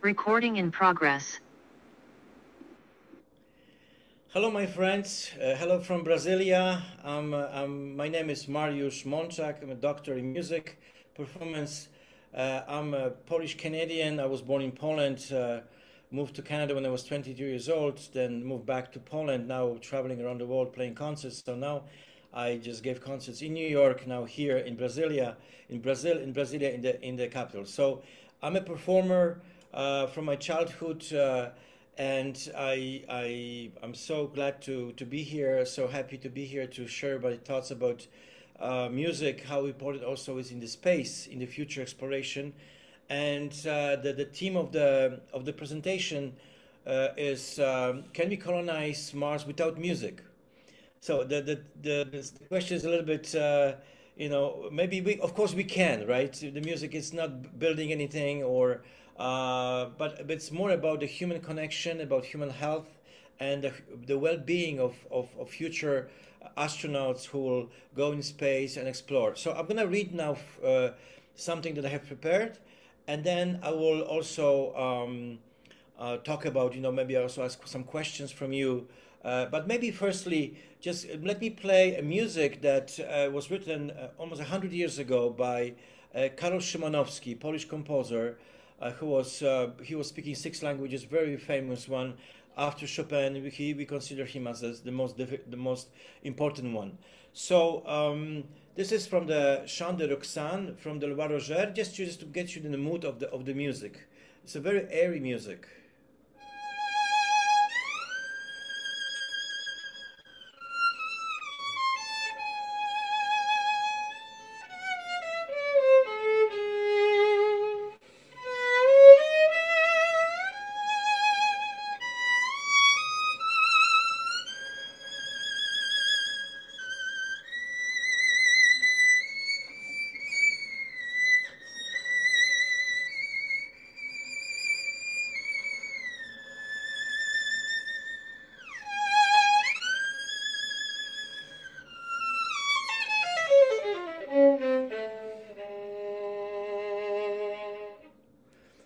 Recording in progress. Hello, my friends. Hello from Brasilia. My name is Mariusz Monczak. I'm a doctor in music performance. I'm a Polish Canadian. I was born in Poland, moved to Canada when I was 22 years old, then moved back to Poland, now traveling around the world playing concerts. So now I just gave concerts in New York, now here in Brasilia, in Brasilia, in the capital. So I'm a performer from my childhood, and I'm so glad to be here, so happy to be here to share my thoughts about music, how important also is in the space, in the future exploration. And the theme of the presentation is can we colonize Mars without music? So the question is a little bit, maybe of course we can, right? The music is not building anything, but it's more about the human connection, about human health, and the well-being of future astronauts who will go in space and explore. So I'm gonna read now something that I have prepared, and then I will also talk about, maybe also ask some questions from you. But maybe firstly, just let me play a music that was written almost 100 years ago by Karol Szymanowski, Polish composer, he was speaking 6 languages, very famous one. After Chopin, we consider him as the most important one. So this is from the Chant de Roxane from the Loire-Roger, just to get you in the mood of the music. It's a very airy music.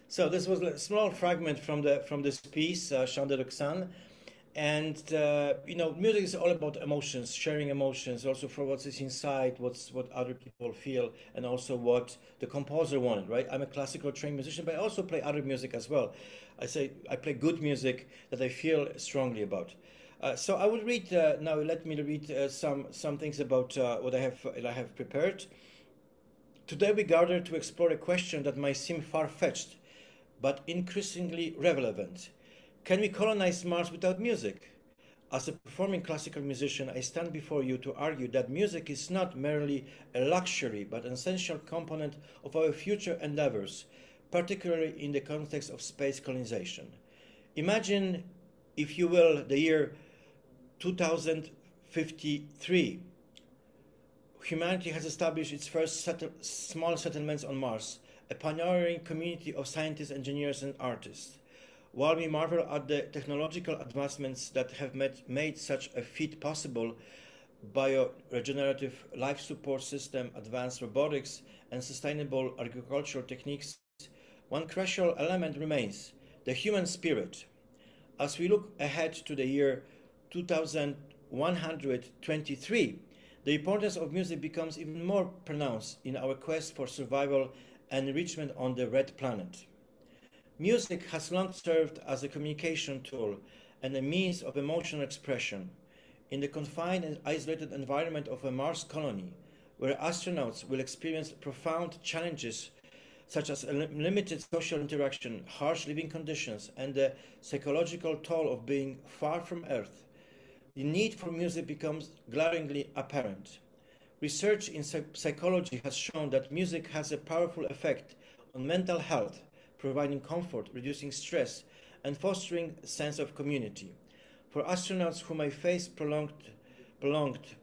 So this was a small fragment from this piece, Chant de Roxane, and music is all about emotions, sharing emotions, also for what is inside, what other people feel, and also what the composer wanted. Right? I'm a classical trained musician, but I also play other music as well. I play good music that I feel strongly about. So I will read now. Let me read some things about what I have prepared. Today we gather to explore a question that might seem far-fetched, but increasingly relevant. Can we colonize Mars without music? As a performing classical musician, I stand before you to argue that music is not merely a luxury, but an essential component of our future endeavors, particularly in the context of space colonization. Imagine, if you will, the year 2053. Humanity has established its first small settlements on Mars, a pioneering community of scientists, engineers, and artists. While we marvel at the technological advancements that have made such a feat possible, bioregenerative life support system, advanced robotics, and sustainable agricultural techniques, one crucial element remains: the human spirit. As we look ahead to the year 2123, the importance of music becomes even more pronounced in our quest for survival and enrichment on the red planet. Music has long served as a communication tool and a means of emotional expression. In the confined and isolated environment of a Mars colony, where astronauts will experience profound challenges such as limited social interaction, harsh living conditions, and the psychological toll of being far from Earth, the need for music becomes glaringly apparent. Research in psychology has shown that music has a powerful effect on mental health, providing comfort, reducing stress, and fostering a sense of community. For astronauts who may face prolonged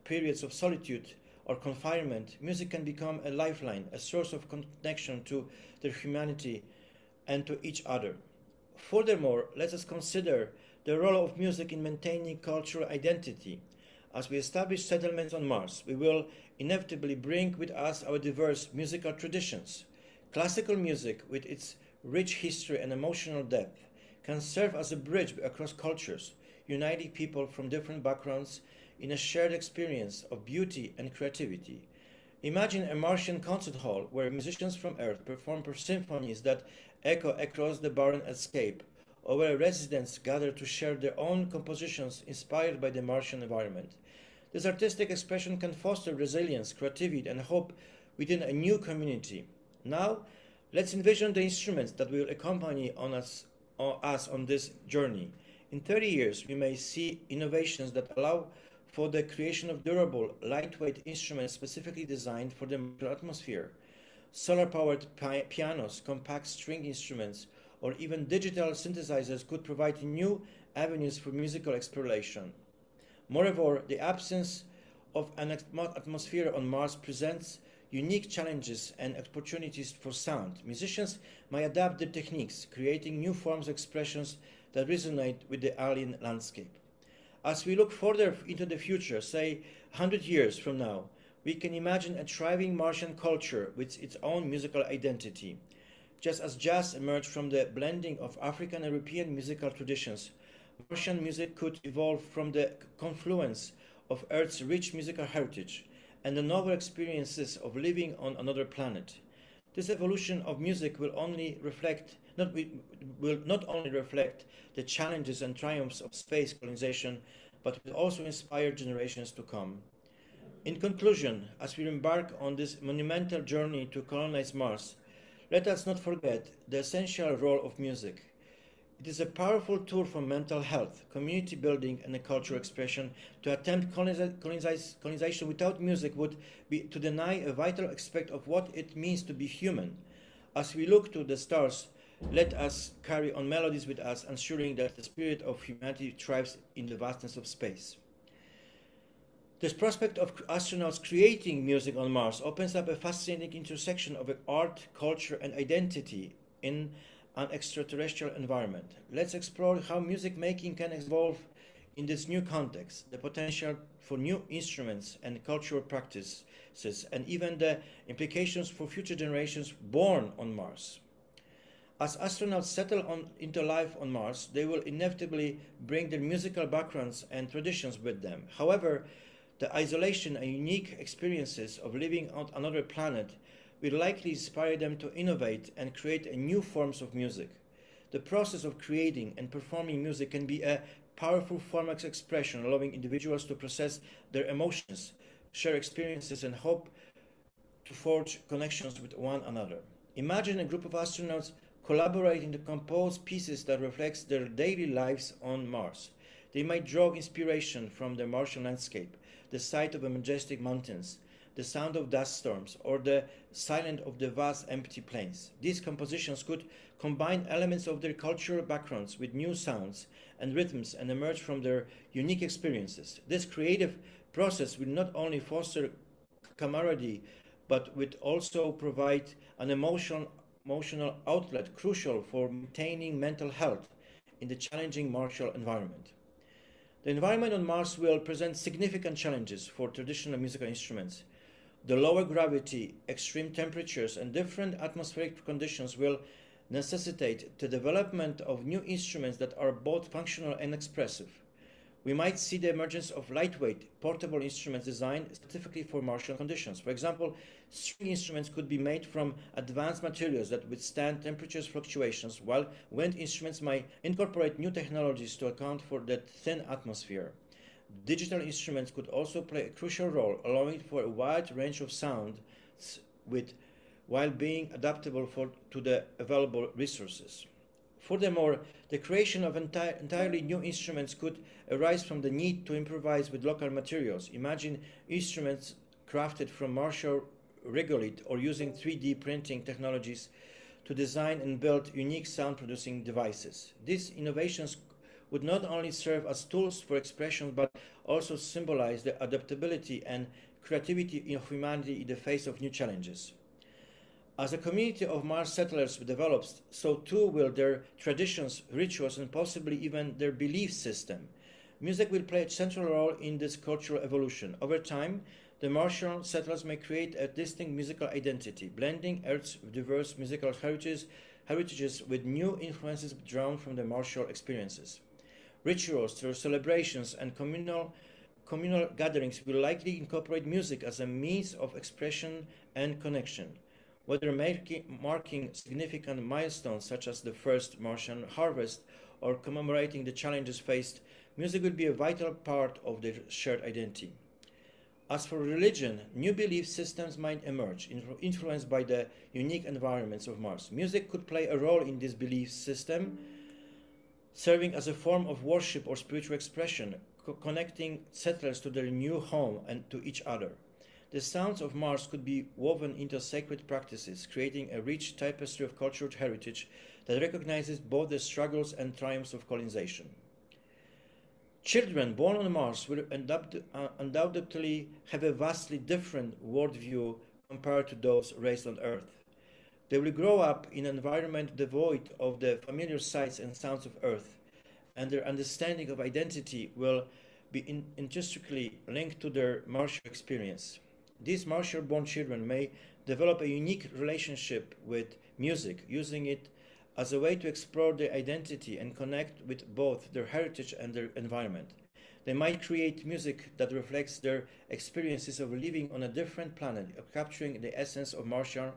periods of solitude or confinement, music can become a lifeline, a source of connection to their humanity and to each other. Furthermore, let us consider the role of music in maintaining cultural identity. As we establish settlements on Mars, we will inevitably bring with us our diverse musical traditions. Classical music, with its rich history and emotional depth, can serve as a bridge across cultures, uniting people from different backgrounds in a shared experience of beauty and creativity. Imagine a Martian concert hall where musicians from Earth perform symphonies that echo across the barren escape, or where residents gather to share their own compositions inspired by the Martian environment. This artistic expression can foster resilience, creativity, and hope within a new community. Now, let's envision the instruments that will accompany us on this journey. In 30 years, we may see innovations that allow for the creation of durable, lightweight instruments specifically designed for the Martian atmosphere. Solar-powered pianos, compact string instruments, or even digital synthesizers could provide new avenues for musical exploration. Moreover, the absence of an atmosphere on Mars presents unique challenges and opportunities for sound. Musicians may adapt their techniques, creating new forms of expressions that resonate with the alien landscape. As we look further into the future, say 100 years from now, we can imagine a thriving Martian culture with its own musical identity. Just as jazz emerged from the blending of African and European musical traditions, Martian music could evolve from the confluence of Earth's rich musical heritage and the novel experiences of living on another planet. This evolution of music will not only reflect the challenges and triumphs of space colonization, but will also inspire generations to come. In conclusion, as we embark on this monumental journey to colonize Mars, let us not forget the essential role of music. It is a powerful tool for mental health, community building, and a cultural expression. To attempt colonization without music would be to deny a vital aspect of what it means to be human. As we look to the stars, let us carry on melodies with us, ensuring that the spirit of humanity thrives in the vastness of space. This prospect of astronauts creating music on Mars opens up a fascinating intersection of art, culture, and identity in an extraterrestrial environment. Let's explore how music making can evolve in this new context, the potential for new instruments and cultural practices, and even the implications for future generations born on Mars. As astronauts settle into life on Mars, they will inevitably bring their musical backgrounds and traditions with them. However, the isolation and unique experiences of living on another planet will likely inspire them to innovate and create new forms of music. The process of creating and performing music can be a powerful form of expression, allowing individuals to process their emotions, share experiences, and hope to forge connections with one another. Imagine a group of astronauts collaborating to compose pieces that reflect their daily lives on Mars. They might draw inspiration from the Martian landscape, the sight of the majestic mountains, the sound of dust storms, or the silence of the vast empty plains. These compositions could combine elements of their cultural backgrounds with new sounds and rhythms and emerge from their unique experiences. This creative process will not only foster camaraderie, but would also provide an emotional outlet crucial for maintaining mental health in the challenging Martian environment. The environment on Mars will present significant challenges for traditional musical instruments. The lower gravity, extreme temperatures, and different atmospheric conditions will necessitate the development of new instruments that are both functional and expressive. We might see the emergence of lightweight, portable instruments designed specifically for Martian conditions. For example, string instruments could be made from advanced materials that withstand temperature fluctuations, while wind instruments might incorporate new technologies to account for that thin atmosphere. Digital instruments could also play a crucial role, allowing for a wide range of sounds while being adaptable to the available resources. Furthermore, the creation of entirely new instruments could arise from the need to improvise with local materials. Imagine instruments crafted from Martian regolith or using 3D printing technologies to design and build unique sound-producing devices. These innovations would not only serve as tools for expression, but also symbolize the adaptability and creativity of humanity in the face of new challenges. As a community of Mars settlers develops, so too will their traditions, rituals, and possibly even their belief system. Music will play a central role in this cultural evolution. Over time, the Martian settlers may create a distinct musical identity, blending Earth's diverse musical heritage heritages with new influences drawn from the martial experiences. Rituals, through celebrations, and communal gatherings will likely incorporate music as a means of expression and connection. Whether marking significant milestones such as the first Martian harvest or commemorating the challenges faced, music will be a vital part of their shared identity. As for religion, new belief systems might emerge, influenced by the unique environments of Mars. Music could play a role in this belief system, serving as a form of worship or spiritual expression, connecting settlers to their new home and to each other. The sounds of Mars could be woven into sacred practices, creating a rich tapestry of cultural heritage that recognizes both the struggles and triumphs of colonization. Children born on Mars will undoubtedly have a vastly different worldview compared to those raised on Earth. They will grow up in an environment devoid of the familiar sights and sounds of Earth, and their understanding of identity will be intrinsically linked to their martial experience. These martial-born children may develop a unique relationship with music, using it as a way to explore their identity and connect with both their heritage and their environment. They might create music that reflects their experiences of living on a different planet, capturing the essence of martial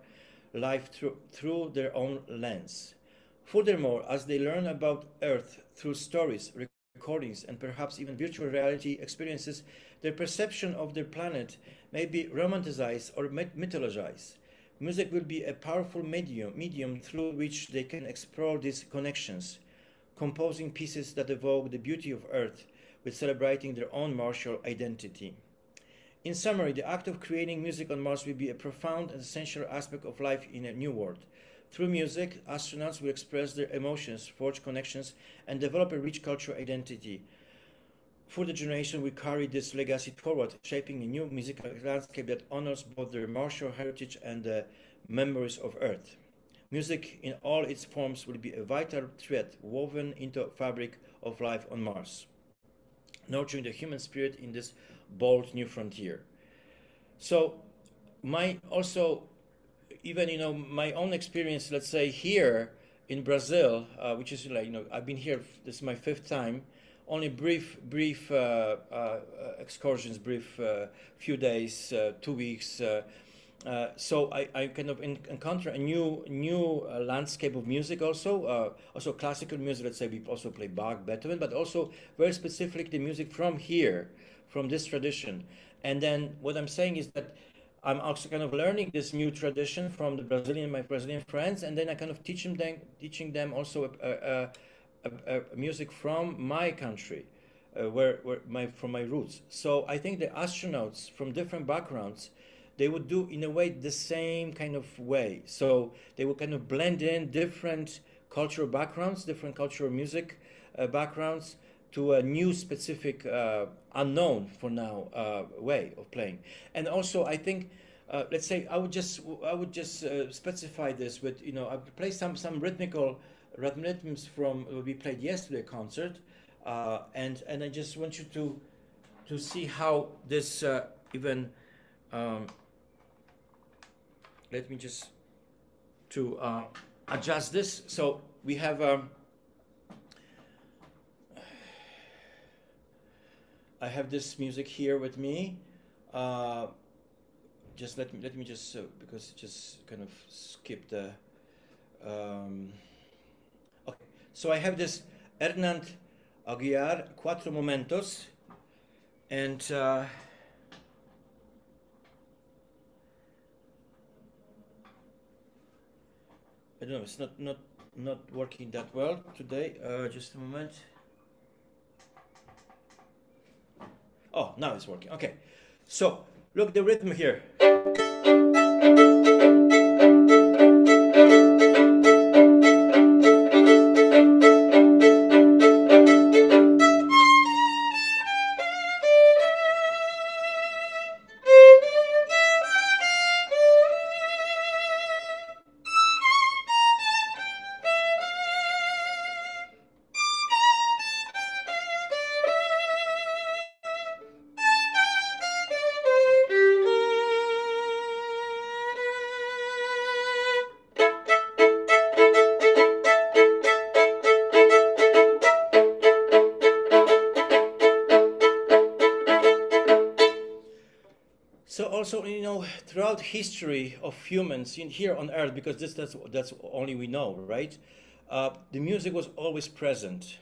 life through their own lens. Furthermore, as they learn about Earth through stories, recordings, and perhaps even virtual reality experiences, their perception of their planet may be romanticized or mythologized. Music will be a powerful medium through which they can explore these connections, composing pieces that evoke the beauty of Earth with celebrating their own martial identity. In summary, the act of creating music on Mars will be a profound and essential aspect of life in a new world. Through music, astronauts will express their emotions, forge connections, and develop a rich cultural identity. Further generation will carry this legacy forward, shaping a new musical landscape that honors both their martial heritage and the memories of Earth. Music in all its forms will be a vital thread woven into the fabric of life on Mars, nurturing the human spirit in this bold new frontier. So, my own experience, let's say here in Brazil, which is I've been here. This is my 5th time. Only brief excursions, few days, 2 weeks. So I kind of encounter a new landscape of music also classical music. Let's say we also play Bach, Beethoven, but also very specifically the music from here, from this tradition. And then what I'm saying is that I'm also kind of learning this new tradition from my Brazilian friends, and then I kind of teaching them also music from my country, from my roots. So I think the astronauts from different backgrounds, they would do in a way the same kind of way. So they would kind of blend in different cultural backgrounds, different cultural music backgrounds to a new specific unknown for now way of playing. And also I think let's say I would just specify this with I would play some rhythms from what we played yesterday concert, and I just want you to see how this even let me just to adjust this. So we have I have this music here with me. Just let me just because it just kind of skip the. Okay, so I have this Hernán Aguiar Cuatro Momentos, and I don't know. It's not working that well today. Just a moment. Oh, now it's working. Okay, so look the rhythm here. also, throughout history of humans here on Earth, because that's only we know, right? The music was always present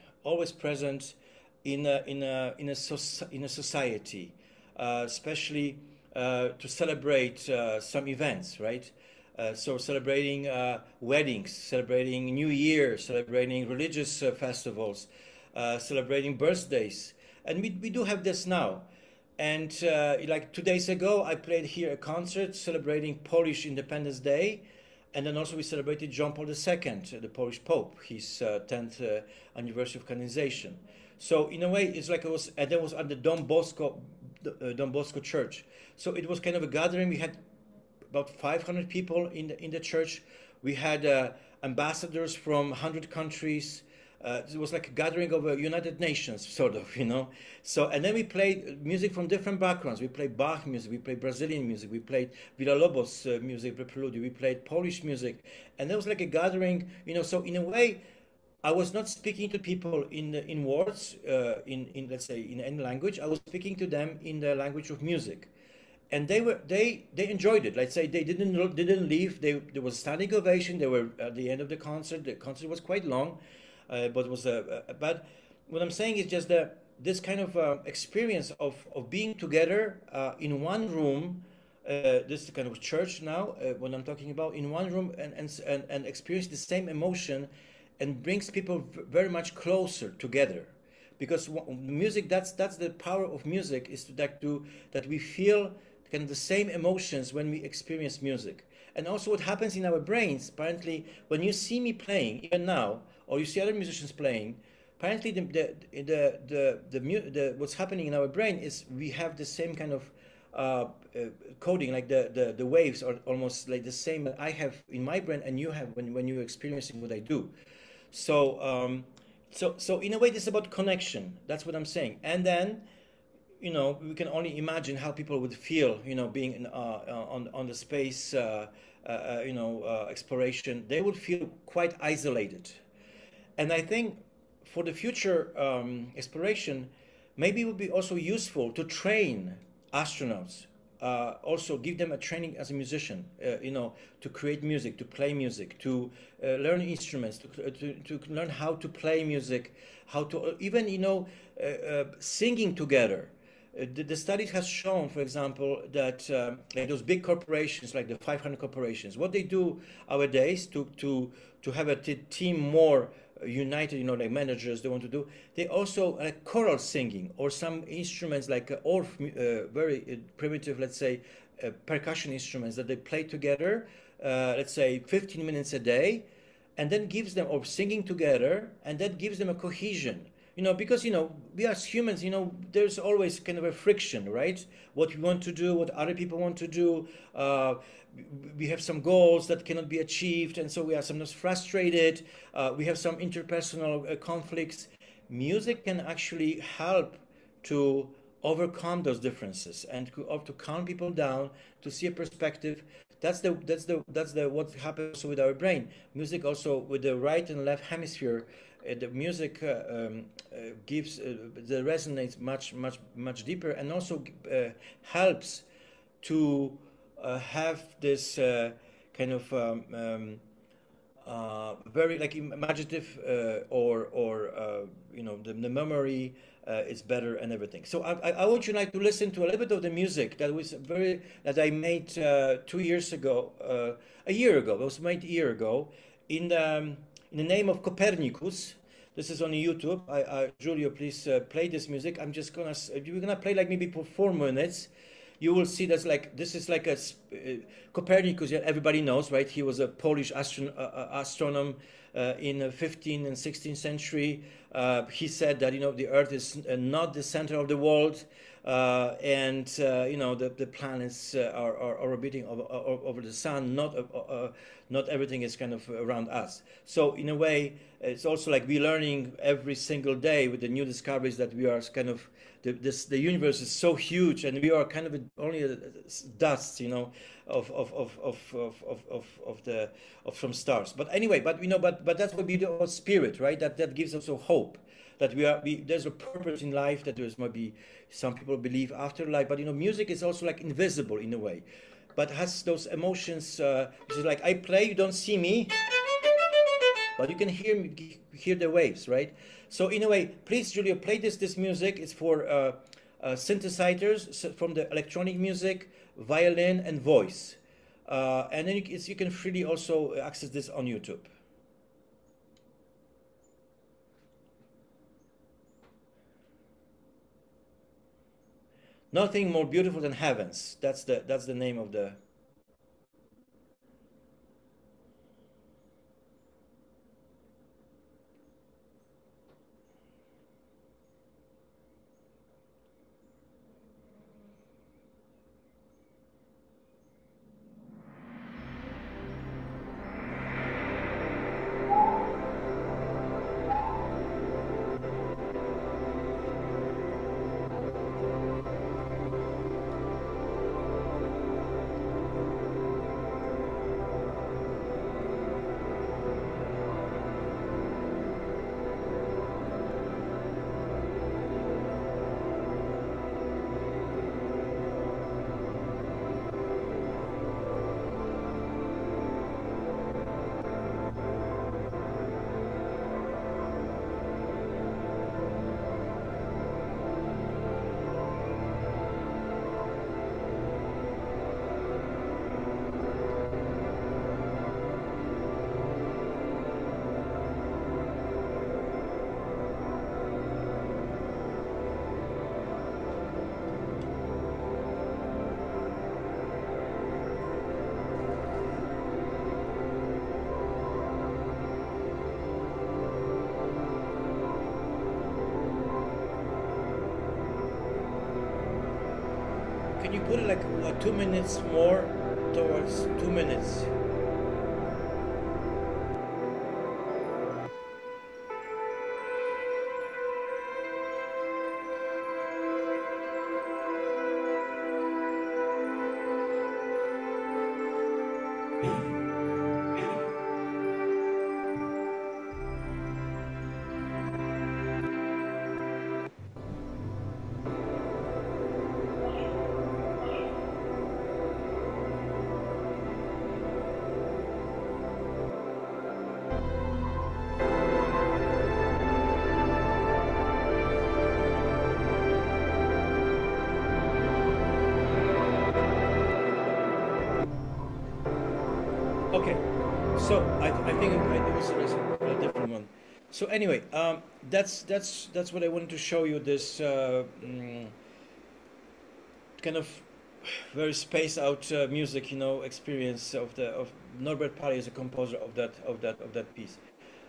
in a society, especially to celebrate some events, right? So celebrating weddings, celebrating New Year, celebrating religious festivals, celebrating birthdays, and we do have this now. And like 2 days ago, I played here a concert celebrating Polish Independence Day, and then also we celebrated John Paul II, the Polish Pope, his 10th anniversary of canonization. So in a way, it's like it was, and that was at the Don Bosco Church. So it was kind of a gathering. We had about 500 people in the church. We had ambassadors from 100 countries. It was like a gathering of a United Nations, sort of, So, and then we played music from different backgrounds. We played Bach music, we played Brazilian music, we played Villa-Lobos music, prelude, we played Polish music. And there was like a gathering, So in a way, I was not speaking to people in words, in let's say in any language. I was speaking to them in the language of music, and they enjoyed it. Let's say they didn't leave. There was standing ovation. They were at the end of the concert. The concert was quite long, but was but what I'm saying is just that this kind of experience of being together in one room. This is the kind of church now. What I'm talking about, in one room and experience the same emotion. And brings people very much closer together, because music, that's the power of music, is that we feel kind of the same emotions when we experience music. And also what happens in our brains, apparently, when you see me playing even now, or you see other musicians playing, apparently what's happening in our brain is we have the same kind of coding, like the waves are almost like the same that I have in my brain and you have when you're experiencing what I do. So, so in a way, this is about connection. That's what I'm saying. And then, we can only imagine how people would feel, being on the space, exploration. They would feel quite isolated. And I think for the future exploration, maybe it would be also useful to train astronauts. Also give them a training as a musician, to create music, to play music, to learn instruments, to learn how to play music, how to even, singing together. The studies has shown, for example, that like those big corporations, like the 500 corporations, what they do nowadays to have a team more united, like managers, they want to do. They also like choral singing or some instruments like very primitive, let's say, percussion instruments that they play together, let's say 15 minutes a day, and then gives them, or singing together, and that gives them a cohesion. Because, we as humans, there's always kind of a friction, right? What we want to do, what other people want to do. We have some goals that cannot be achieved, and so we are sometimes frustrated. We have some interpersonal conflicts. Music can actually help to overcome those differences and to calm people down, to see a perspective. That's what happens with our brain. Music also, with the right and left hemisphere, the music gives the resonates much deeper, and also helps to have this kind of very like imaginative or the memory is better and everything. So I want you like to listen to a little bit of the music that I made 2 years ago, a year ago. It was made a year ago in the name of Copernicus. This is on YouTube. Julio, please play this music. We're gonna play like maybe for 4 minutes. You will see that's like, this is like a Copernicus. Everybody knows, right? He was a Polish astronomer in the 15th and 16th century. He said that the Earth is not the center of the world, and the planets are orbiting over the sun. Not everything is kind of around us. So in a way, it's also like we're learning every single day with the new discoveries that we are kind of the universe is so huge, and we are kind of only dust, of some stars. But anyway, but but that's what beauty of spirit, right? That gives us a hope that there's a purpose in life, that there's maybe some people believe afterlife, but music is also like invisible in a way, but has those emotions, which is like I play, you don't see me, but you can hear the waves, right? So in a way, please, Julia, play this music. It's for synthesizers, from the electronic music, violin, and voice. And then you can freely also access this on YouTube. Nothing more beautiful than heavens. That's the name of the. Can you put it like 2 minutes more towards 2 minutes? Okay, so I think it was a different one. So anyway, that's what I wanted to show you. This kind of very spaced out music, experience of Norbert Parry as a composer of that piece.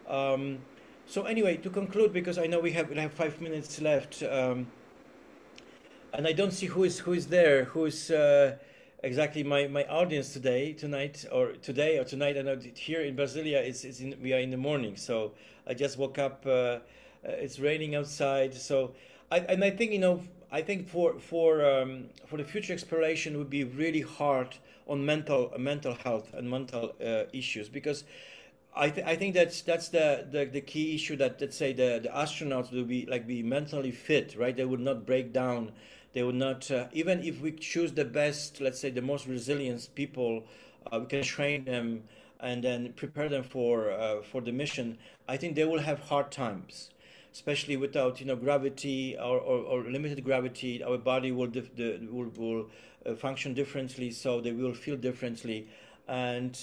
So anyway, to conclude, because I know we have 5 minutes left, and I don't see who is there, who is exactly my audience tonight or tonight. I know here in Brasilia we are in the morning, so I just woke up. It's raining outside, so I think I think for the future exploration would be really hard on mental health and mental issues, because I think that's the key issue, that let's say the astronauts will be mentally fit, right? They would not break down. They would not, even if we choose the best, let's say the most resilient people, we can train them and then prepare them for the mission. I think they will have hard times, especially without gravity or limited gravity. Our body will function differently, so they will feel differently, and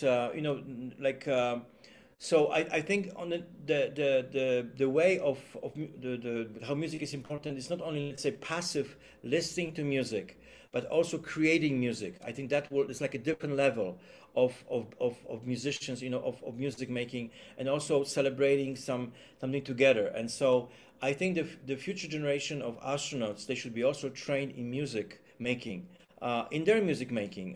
so I think on the way of the how music is important is not only, let's say, passive listening to music, but also creating music. I think that is like a different level of musicians, of music making, and also celebrating something together. And so I think the future generation of astronauts, they should be also trained in music making, in their music making.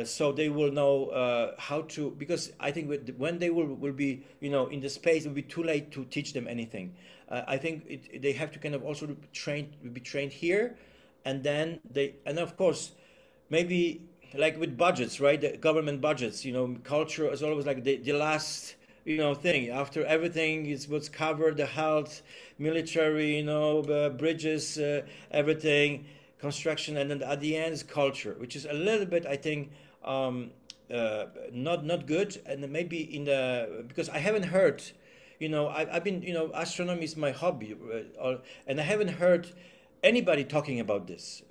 So they will know how to, because I think when they will be in the space, it will be too late to teach them anything. I think they have to kind of also be trained here, and then and of course maybe like with budgets, right? The government budgets, culture is always like the last, thing. After everything is what's covered, the health, military, the bridges, everything, construction, and then at the end is culture, which is a little bit, I think, not good. And then maybe because I haven't heard, I've been, astronomy is my hobby, and I haven't heard anybody talking about this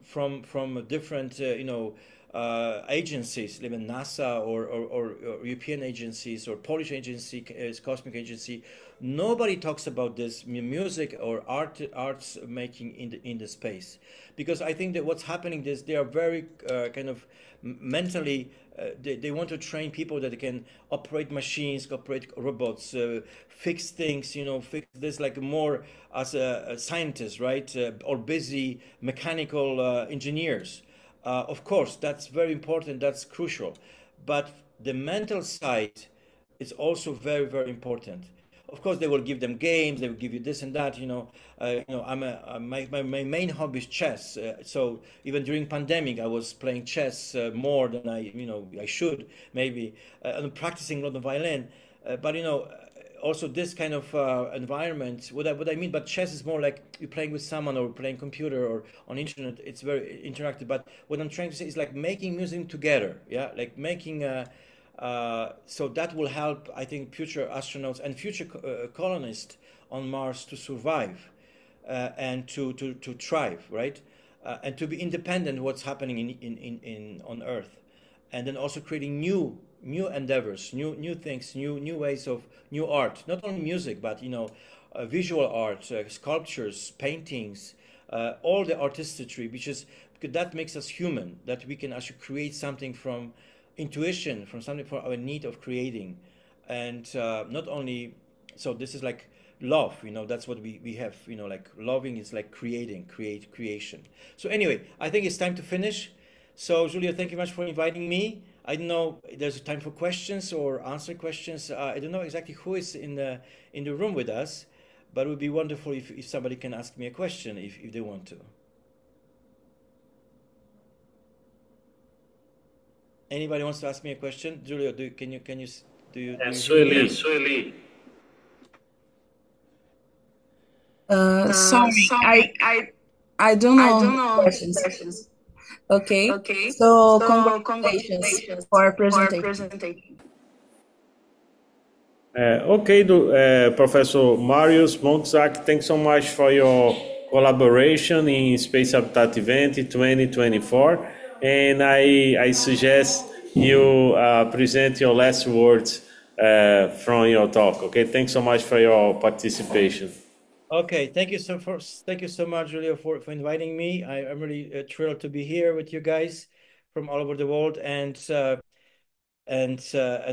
from different agencies, even NASA or European agencies or Polish agency, cosmic agency. Nobody talks about this music or arts making in the space, because I think that what's happening is they are very kind of mentally. They want to train people that can operate machines, operate robots, fix things, fix this like more as a scientist, right? Or busy mechanical engineers. Of course, that's very important, that's crucial. But the mental side is also very, very important. Of course, they will give them games, they will give you this and that. My main hobby is chess. So even during pandemic, I was playing chess more than I should maybe. I'm practicing a lot of violin, but also this kind of environment. What I mean, but chess is more like you're playing with someone or playing computer or on internet. It's very interactive. But what I'm trying to say is like making music together. Yeah, like making. So that will help, I think, future astronauts and future colonists on Mars to survive and to thrive, right? And to be independent what's happening in on Earth, and then also creating new endeavors, new things, new ways of new art, not only music, but visual art, sculptures, paintings, all the artistry, because that makes us human, that we can actually create something from intuition, from something for our need of creating, and not only. So this is like love, that's what we have, like loving is like creation. So anyway, I think it's time to finish. So Julia, thank you much for inviting me. I don't know if there's time for questions or answer questions. I don't know exactly who is in the room with us, but it would be wonderful if somebody can ask me a question if they want to. Anybody wants to ask me a question? Julio, do you hear me? Yes, Sueli. Sorry, I don't I know don't his know his questions. questions. Okay, Okay, so so congratulations congratulations for our for presentation. presentation. Okay, Professor Mariusz Monczak, thanks so much for your collaboration in Space Habitat Event 2024. And I suggest you present your last words from your talk. Okay, thanks so much for your participation. Okay, thank you so much, Julio, for inviting me. I'm really thrilled to be here with you guys from all over the world, and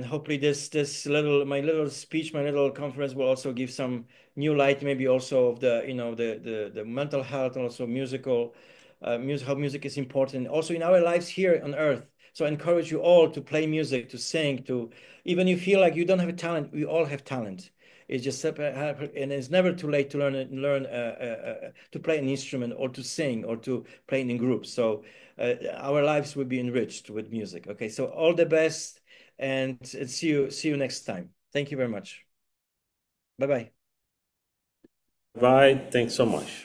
hopefully this my little speech, my little conference will also give some new light, maybe also of the mental health and also how music is important also in our lives here on Earth. So I encourage you all to play music, to sing, to even you feel like you don't have a talent, we all have talent. It's just and it's never too late to learn to play an instrument or to sing or to play in groups. So our lives will be enriched with music. Okay, so all the best, and see you next time. Thank you very much. Bye bye. Bye, thanks so much.